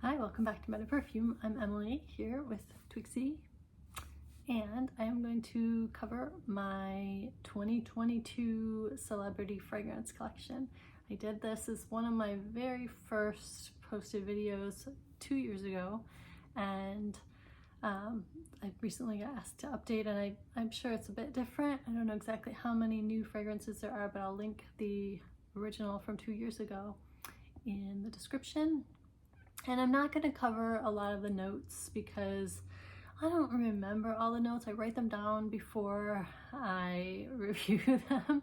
Hi, welcome back to Perfume. I'm Emily here with Twixie, and I am going to cover my 2022 celebrity fragrance collection. I did this as one of my very first posted videos 2 years ago, and I recently got asked to update, and I'm sure it's a bit different. I don't know exactly how many new fragrances there are, but I'll link the original from 2 years ago in the description. And I'm not going to cover a lot of the notes because I don't remember all the notes. I write them down before I review them,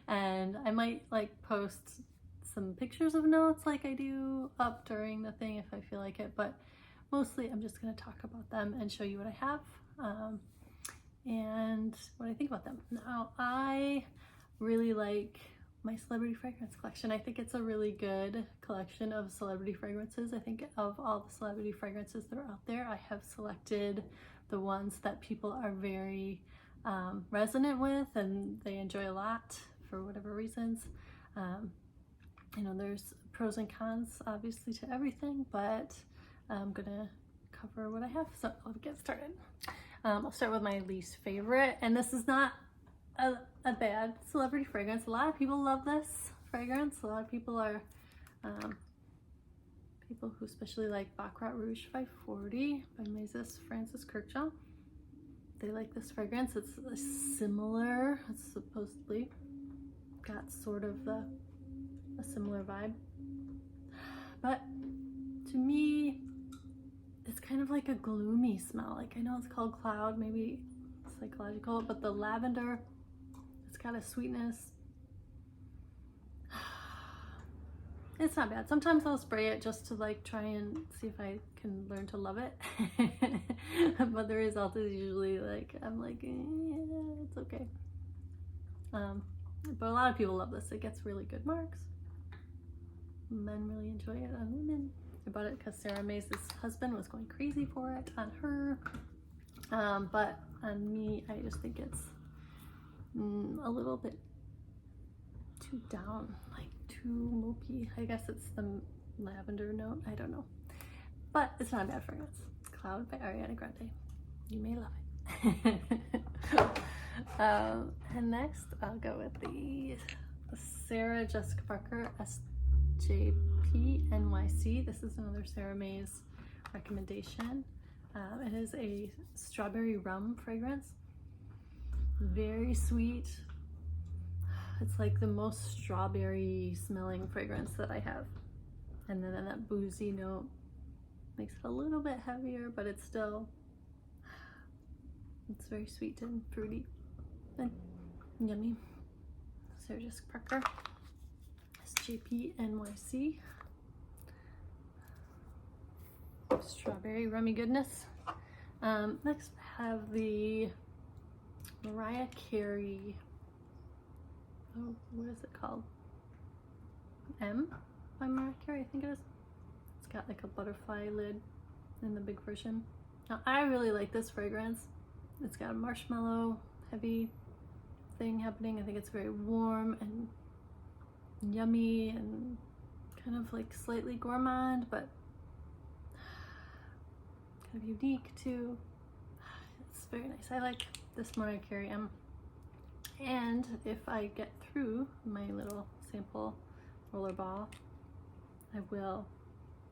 and I might like post some pictures of notes like I do up during the thing if I feel like it, but mostly I'm just going to talk about them and show you what I have and what I think about them. Now, I really like my celebrity fragrance collection. I think it's a really good collection of celebrity fragrances. I think of all the celebrity fragrances that are out there, I have selected the ones that people are very resonant with and they enjoy a lot for whatever reasons. You know, there's pros and cons obviously to everything, but I'm gonna cover what I have, so I'll get started. I'll start with my least favorite, and this is not a bad celebrity fragrance. A lot of people love this fragrance. A lot of people are people who especially like Baccarat Rouge 540 by Mrs. Francis Kirkjaw. They like this fragrance. It's similar. It's supposedly got sort of a similar vibe, but to me it's kind of like a gloomy smell. Like, I know it's called Cloud, maybe psychological, but the lavender, it's got a sweetness. It's not bad. Sometimes I'll spray it just to like try and see if I can learn to love it. But the result is usually like, I'm like, yeah, it's okay. But a lot of people love this. It gets really good marks. Men really enjoy it on women. I bought it because Sarah May's husband was going crazy for it on her. But on me, I just think it's a little bit too down, like too mopey. I guess it's the lavender note, I don't know. But it's not a bad fragrance. Cloud by Ariana Grande. You may love it. And next, I'll go with the Sarah Jessica Parker SJP NYC. This is another Sarah May's recommendation. It is a strawberry rum fragrance. Very sweet. It's like the most strawberry smelling fragrance that I have. And then that boozy note makes it a little bit heavier, but it's very sweet and fruity and yummy. Sarah Jessica Parker SJP NYC. Strawberry rummy goodness. Next I have the Mariah Carey, oh, what is it called? M by Mariah Carey, I think it is. It's got like a butterfly lid in the big version. Now, I really like this fragrance. It's got a marshmallow heavy thing happening. I think it's very warm and yummy and kind of like slightly gourmand, but kind of unique too. It's very nice. I like this Mariah Carey M. And if I get through my little sample roller ball, I will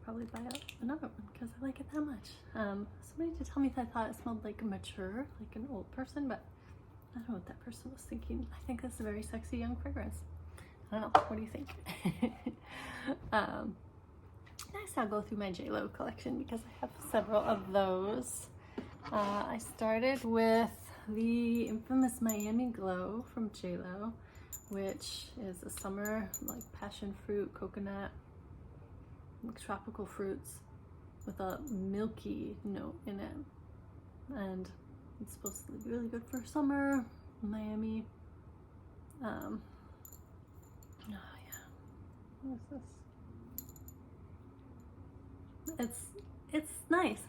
probably buy another one because I like it that much. Somebody did tell me that I thought it smelled like mature, like an old person, but I don't know what that person was thinking. I think that's a very sexy young fragrance. I don't know. What do you think? Next, I'll go through my JLo collection because I have several of those. I started with the infamous Miami Glow from JLo, which is a summer like passion fruit, coconut, like tropical fruits with a milky note in it, and it's supposed to be really good for summer, Miami. Oh yeah, what is this? It's nice.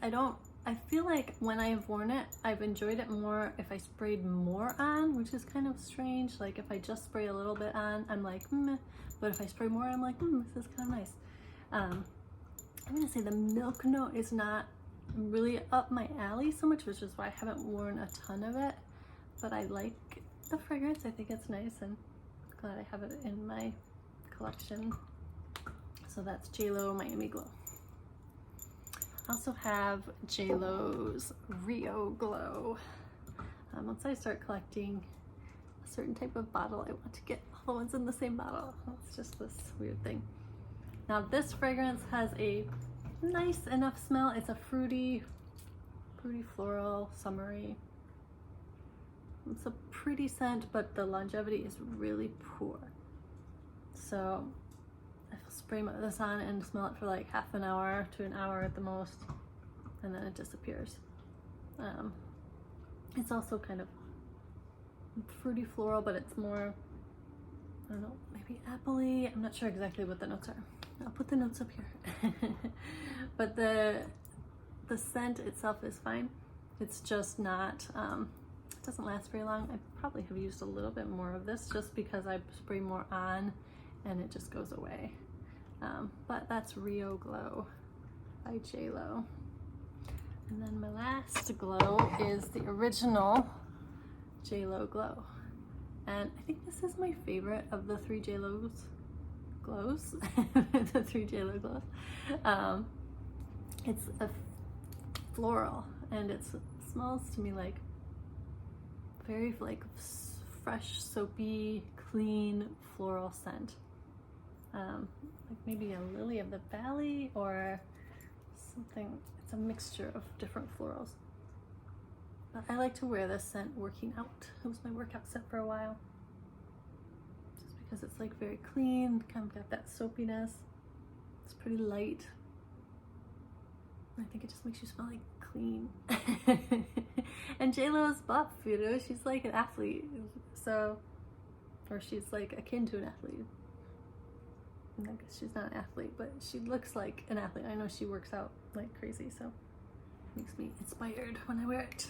I feel like when I have worn it, I've enjoyed it more if I sprayed more on, which is kind of strange. Like if I just spray a little bit on, I'm like, meh. But if I spray more, I'm like, this is kind of nice. I'm gonna say the milk note is not really up my alley so much, which is why I haven't worn a ton of it, but I like the fragrance. I think it's nice and glad I have it in my collection. So that's JLo Miami Glow. I also have JLo's Rio Glow. Once I start collecting a certain type of bottle, I want to get all the ones in the same bottle. It's just this weird thing. Now this fragrance has a nice enough smell. It's a fruity floral, summery. It's a pretty scent, but the longevity is really poor. So I'll spray this on and smell it for like half an hour to an hour at the most, and then it disappears. It's also kind of fruity floral, but it's more, I don't know, maybe appley. I'm not sure exactly what the notes are. I'll put the notes up here. But the scent itself is fine. It's just not, it doesn't last very long. I probably have used a little bit more of this just because I spray more on and it just goes away. But that's Rio Glow by JLo. And then my last glow is the original JLo Glow. And I think this is my favorite of the three JLo's glows. The three JLo glows. It's a floral, and it smells to me like very like fresh, soapy, clean floral scent. Like maybe a lily of the valley or something. It's a mixture of different florals. But I like to wear this scent working out. It was my workout scent for a while. Just because it's like very clean, kind of got that soapiness. It's pretty light. I think it just makes you smell like clean. And JLo is buff, you know, she's like an athlete. So, or she's like akin to an athlete. I guess she's not an athlete, but she looks like an athlete. I know she works out like crazy, so it makes me inspired when I wear it.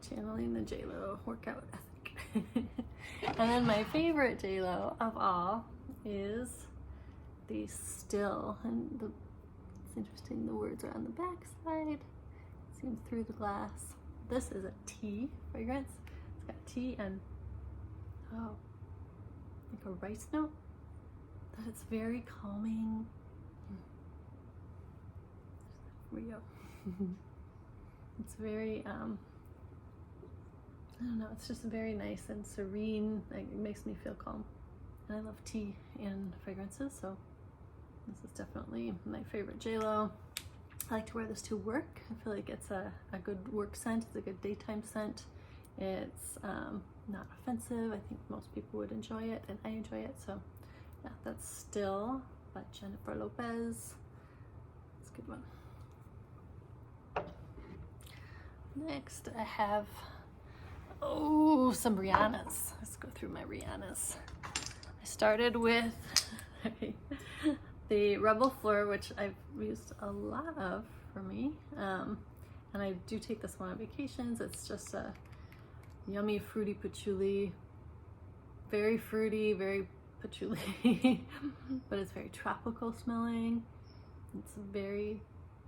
Channeling the JLo workout ethic. And then my favorite JLo of all is the Still. And it's interesting, the words are on the back side. Seen through the glass. This is a tea fragrance. It's got tea and, oh, like a rice note. That it's very calming. Rio. It's very, I don't know, it's just very nice and serene. Like, it makes me feel calm. And I love tea and fragrances, so this is definitely my favorite JLo. I like to wear this to work. I feel like it's a good work scent. It's a good daytime scent. It's not offensive. I think most people would enjoy it, and I enjoy it, so yeah, that's Still by Jennifer Lopez. It's a good one. Next, I have, some Rihannas. Let's go through my Rihannas. I started with the Rebel Fleur, which I've used a lot of for me. And I do take this one on vacations. It's just a yummy, fruity patchouli. Very fruity, very patchouli, but it's very tropical smelling. It's very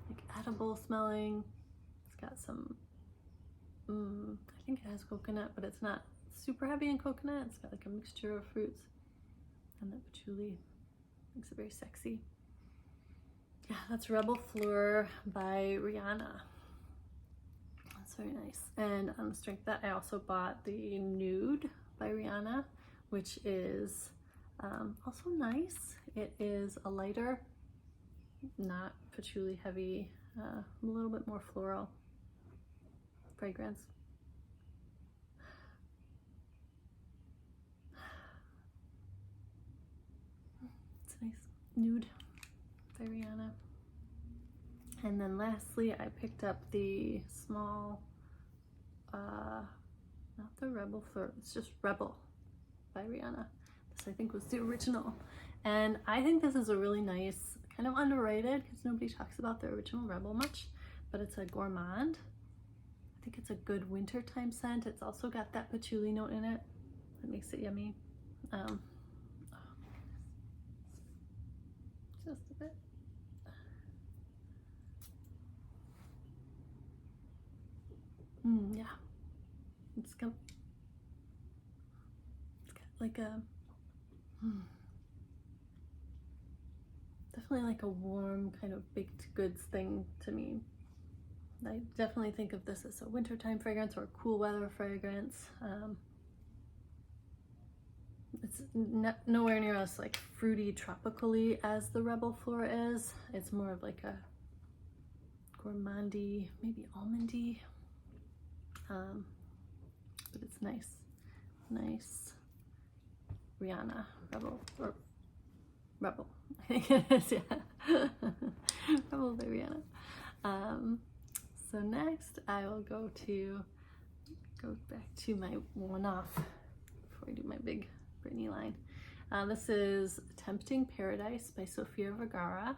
like edible smelling. It's got some, I think it has coconut, but it's not super heavy in coconut. It's got like a mixture of fruits, and the patchouli makes it very sexy. Yeah, that's Rebel Fleur by Rihanna. That's very nice. And on the strength of that, I also bought the Nude by Rihanna, which is also nice. It is a lighter, not patchouli heavy, a little bit more floral fragrance. It's nice. Nude by Rihanna. And then lastly, I picked up the small, not the Rebel Fleur, it's just Rebel by Rihanna. This I think was the original. And I think this is a really nice, kind of underrated because nobody talks about the original Rebel much, but it's a gourmand. I think it's a good wintertime scent. It's also got that patchouli note in it that makes it yummy. Oh, just a bit. yeah, it's got like a definitely like a warm kind of baked goods thing to me. I definitely think of this as a wintertime fragrance or a cool weather fragrance. It's nowhere near as like fruity tropically as the Rebel Flora is. It's more of like a gourmandy, maybe almondy, but it's nice. Rihanna Rebel, or Rebel, I think it is, yeah. Rebel by Rihanna. So next I will go back to my one-off before I do my big Britney line. This is Tempting Paradise by Sofia Vergara.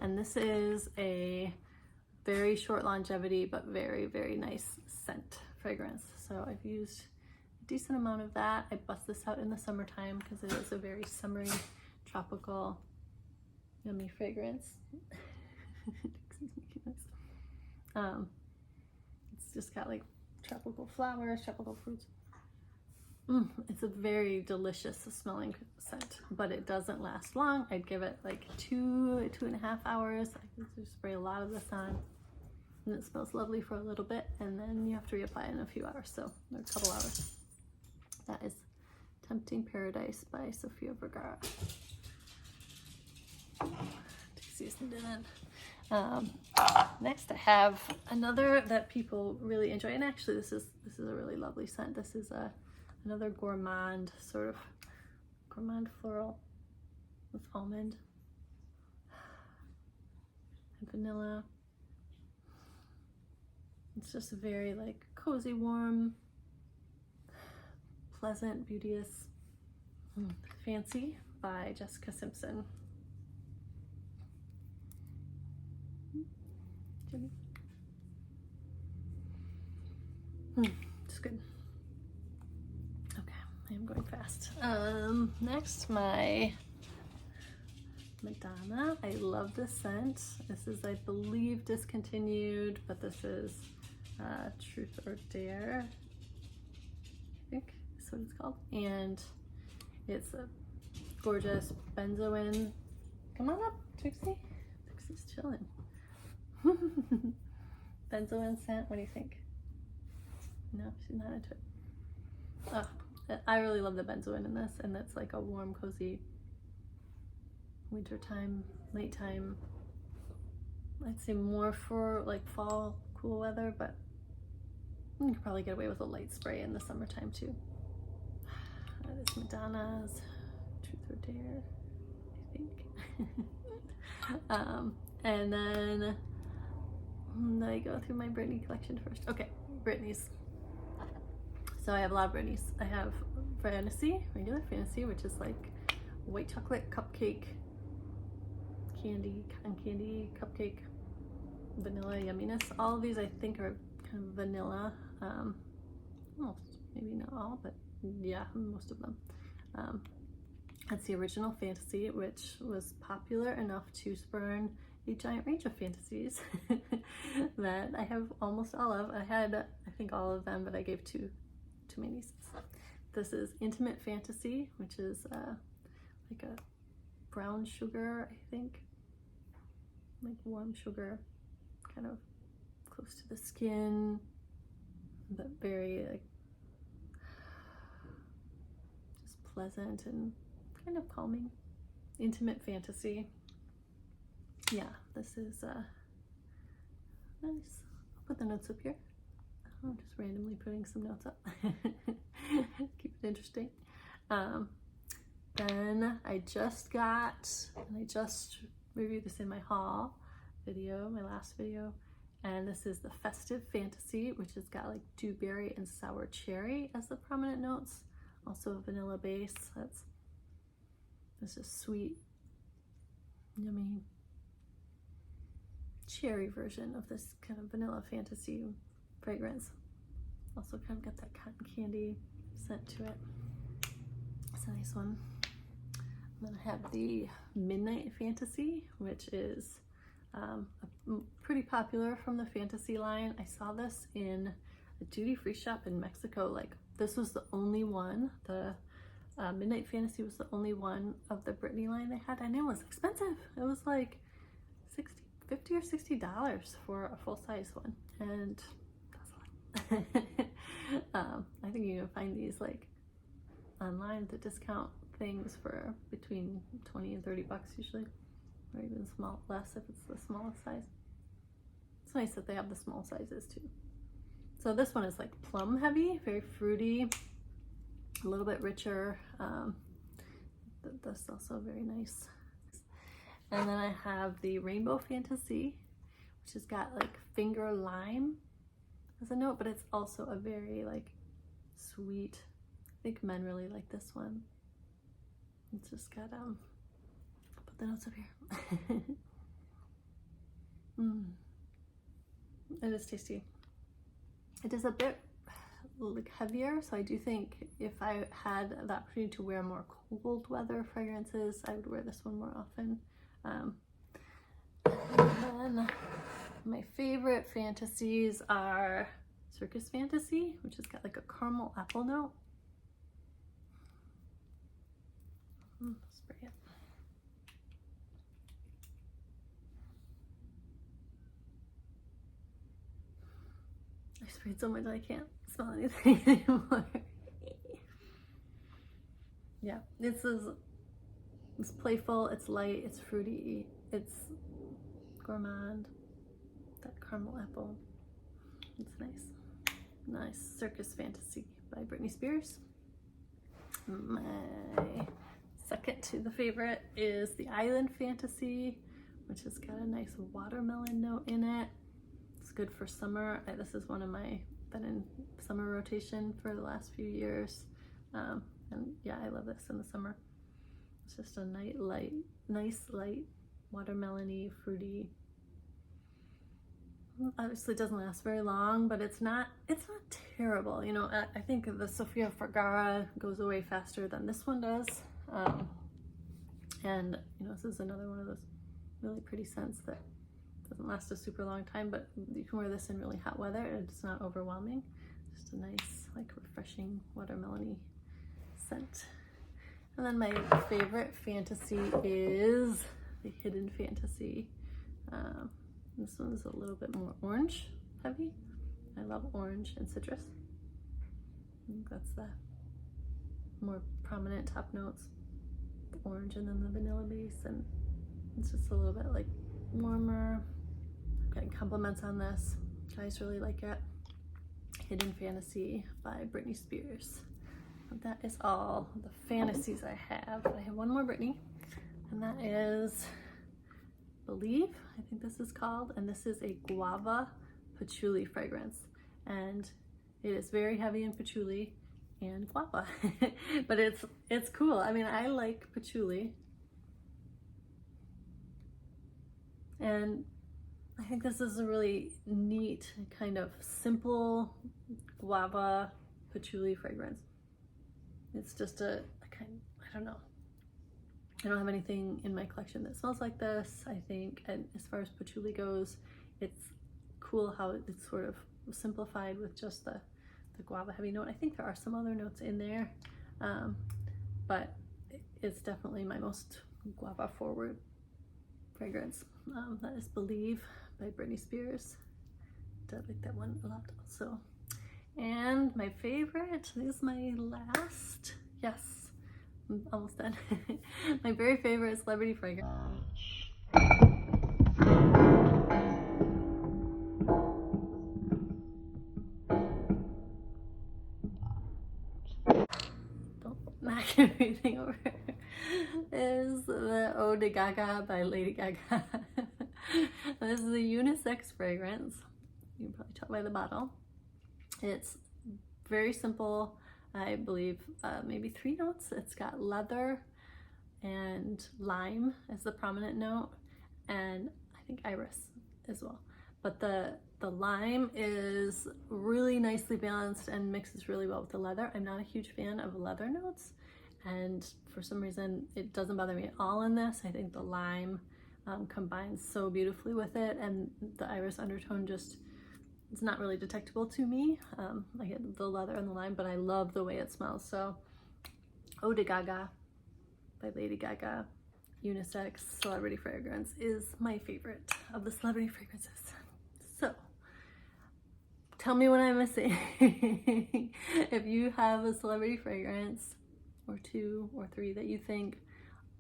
And this is a very short longevity, but very, very nice scent fragrance. So I've used a decent amount of that. I bust this out in the summertime because it is a very summery, tropical, yummy fragrance. It's just got like tropical flowers, tropical fruits. It's a very delicious smelling scent, but it doesn't last long. I'd give it like 2.5 hours. I can just spray a lot of this on, and it smells lovely for a little bit, and then you have to reapply in a few hours, so or a couple hours. That is Tempting Paradise by Sofia Vergara. Seasoned in. Next I have another that people really enjoy, and actually this is a really lovely scent. This is another gourmand, sort of gourmand floral with almond and vanilla. It's just very like cozy, warm, pleasant, beauteous, Fancy by Jessica Simpson. It's good. Okay, I am going fast. Next, my Madonna. I love this scent. This is, I believe, discontinued, but this is Truth or Dare, I think is what it's called. And it's a gorgeous benzoin. Come on up, Trixie. Trixie's chilling. Benzoin scent, what do you think? No, she's not into it. Oh, I really love the benzoin in this, and it's like a warm, cozy wintertime, late time. I'd say more for like fall, cool weather, but you could probably get away with a light spray in the summertime too. That is Madonna's Truth or Dare, I think. And then let me go through my Britney collection first. Okay, Britney's. So I have a lot of Britney's. I have Fantasy, regular Fantasy, which is like white chocolate cupcake, candy, cotton candy, cupcake, vanilla yumminess. All of these I think are kind of vanilla. Almost, maybe not all, but yeah, most of them. That's the original Fantasy, which was popular enough to spurn a giant range of fantasies that I have almost all of. I had, I think, all of them, but I gave two to my nieces. This is Intimate Fantasy, which is like a brown sugar, I think, like warm sugar, kind of close to the skin, but very like just pleasant and kind of calming. Intimate Fantasy. Yeah, this is nice. I'll put the notes up here. I'm just randomly putting some notes up. Keep it interesting. Then I just got, and I just reviewed this in my haul video, my last video, and this is the Festive Fantasy, which has got like dewberry and sour cherry as the prominent notes. Also a vanilla base. That's just sweet, yummy cherry version of this kind of vanilla fantasy fragrance. Also kind of got that cotton candy scent to it. It's a nice one. And then I have the Midnight Fantasy, which is Pretty popular from the Fantasy line. I saw this in a duty-free shop in Mexico. Like, this was the only one. The Midnight Fantasy was the only one of the Britney line they had, and it was expensive. It was like $50 or $60 for a full-size one, and that's a lot. I think you can find these like online at the discount things for between 20 and 30 bucks usually, or even less if it's the smallest size. It's nice that they have the small sizes too. So this one is like plum heavy, very fruity, a little bit richer. That's also very nice. And then I have the Rainbow Fantasy, which has got like finger lime as a note, but it's also a very like sweet. I think men really like this one. It's just got I'll put the notes up here. It is tasty. It is a bit like heavier, so I do think if I had the opportunity to wear more cold weather fragrances, I would wear this one more often. And then my favorite fantasies are Circus Fantasy, which has got like a caramel apple note. Spray it. I sprayed so much I can't smell anything anymore. Yeah, it's playful, it's light, it's fruity, it's gourmand. That caramel apple, it's nice. Nice. Circus Fantasy by Britney Spears. My second to the favorite is the Island Fantasy, which has got a nice watermelon note in it. It's good for summer. This is one of my, been in summer rotation for the last few years. And yeah, I love this in the summer. It's just a nice light, watermelon-y, fruity. Obviously it doesn't last very long, but it's not terrible. You know, I think the Sofia Vergara goes away faster than this one does. And you know, this is another one of those really pretty scents that doesn't last a super long time, but you can wear this in really hot weather and it's not overwhelming. Just a nice, like, refreshing watermelon-y scent. And then my favorite fantasy is the Hidden Fantasy. This one's a little bit more orange heavy. I love orange and citrus. I think that's the more prominent top notes. The orange and then the vanilla base, and it's just a little bit like warmer. I'm getting compliments on this. Guys really like it. Hidden Fantasy by Britney Spears. But that is all the fantasies I have. I have one more Britney, and that is Believe, I think this is called, and this is a guava patchouli fragrance, and it is very heavy in patchouli and guava. But it's cool. I mean, I like patchouli, and I think this is a really neat kind of simple guava patchouli fragrance. It's just a kind, I don't know, I don't have anything in my collection that smells like this, I think. And as far as patchouli goes, it's cool how it's sort of simplified with just the guava heavy note. I think there are some other notes in there, but it's definitely my most guava forward fragrance. That is Believe by Britney Spears. I like that one a lot also. And my favorite, this is my last, yes, I'm almost done. My very favorite celebrity fragrance. Don't knock everything over. Is the Eau de Gaga by Lady Gaga. This is a unisex fragrance. You can probably tell by the bottle. It's very simple. I believe maybe 3 notes. It's got leather and lime as the prominent note, and I think iris as well. But the lime is really nicely balanced and mixes really well with the leather. I'm not a huge fan of leather notes, and for some reason it doesn't bother me at all in this. I think the lime combines so beautifully with it, and the iris undertone just, it's not really detectable to me. I get the leather and the lime, but I love the way it smells. So Eau de Gaga by Lady Gaga, unisex celebrity fragrance, is my favorite of the celebrity fragrances. So tell me what I'm missing. If you have a celebrity fragrance or 2 or 3 that you think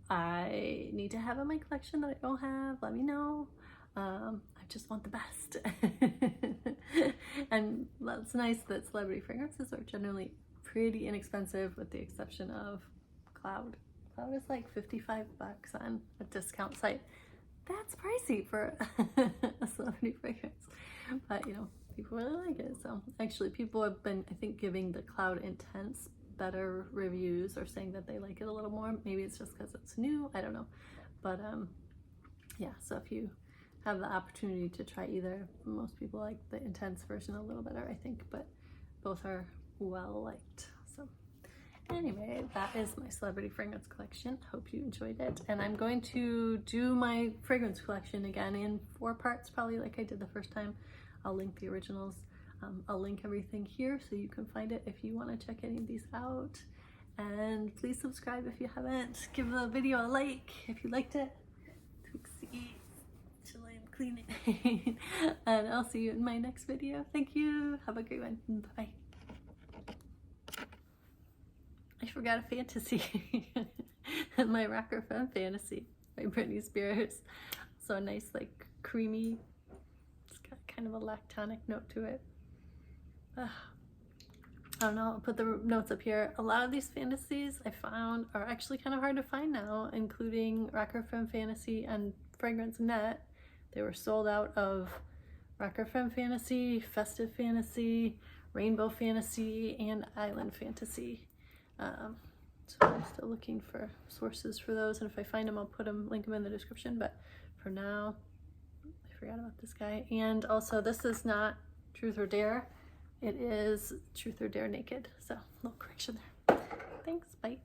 I need to have in my collection that I don't have, let me know. I just want the best. And that's nice that celebrity fragrances are generally pretty inexpensive, with the exception of Cloud. Cloud is like $55 on a discount site. That's pricey for a celebrity fragrance, but you know, people really like it. So actually, people have been, I think, giving the Cloud Intense better reviews, or saying that they like it a little more. Maybe it's just because it's new, I don't know. But yeah, so if you have the opportunity to try either, most people like the Intense version a little better, I think, but both are well liked. So anyway, that is my celebrity fragrance collection. Hope you enjoyed it, and I'm going to do my fragrance collection again in 4 parts, probably like I did the first time. I'll link the originals. I'll link everything here so you can find it if you want to check any of these out. And please subscribe if you haven't. Give the video a like if you liked it. Twixie, chilling, cleaning. And I'll see you in my next video. Thank you. Have a great one. Bye. I forgot a fantasy. My Rocker Femme Fantasy by Britney Spears. So nice, like creamy. It's got kind of a lactonic note to it. I don't know, I'll put the notes up here. A lot of these fantasies I found are actually kind of hard to find now, including Rocker Femme Fantasy and Fragrance Net. They were sold out of Rocker Femme Fantasy, Festive Fantasy, Rainbow Fantasy, and Island Fantasy. So I'm still looking for sources for those, and if I find them, I'll link them in the description. But for now, I forgot about this guy. And also, this is not Truth or Dare. It is Truth or Dare Naked. So, little correction there. Thanks, bye.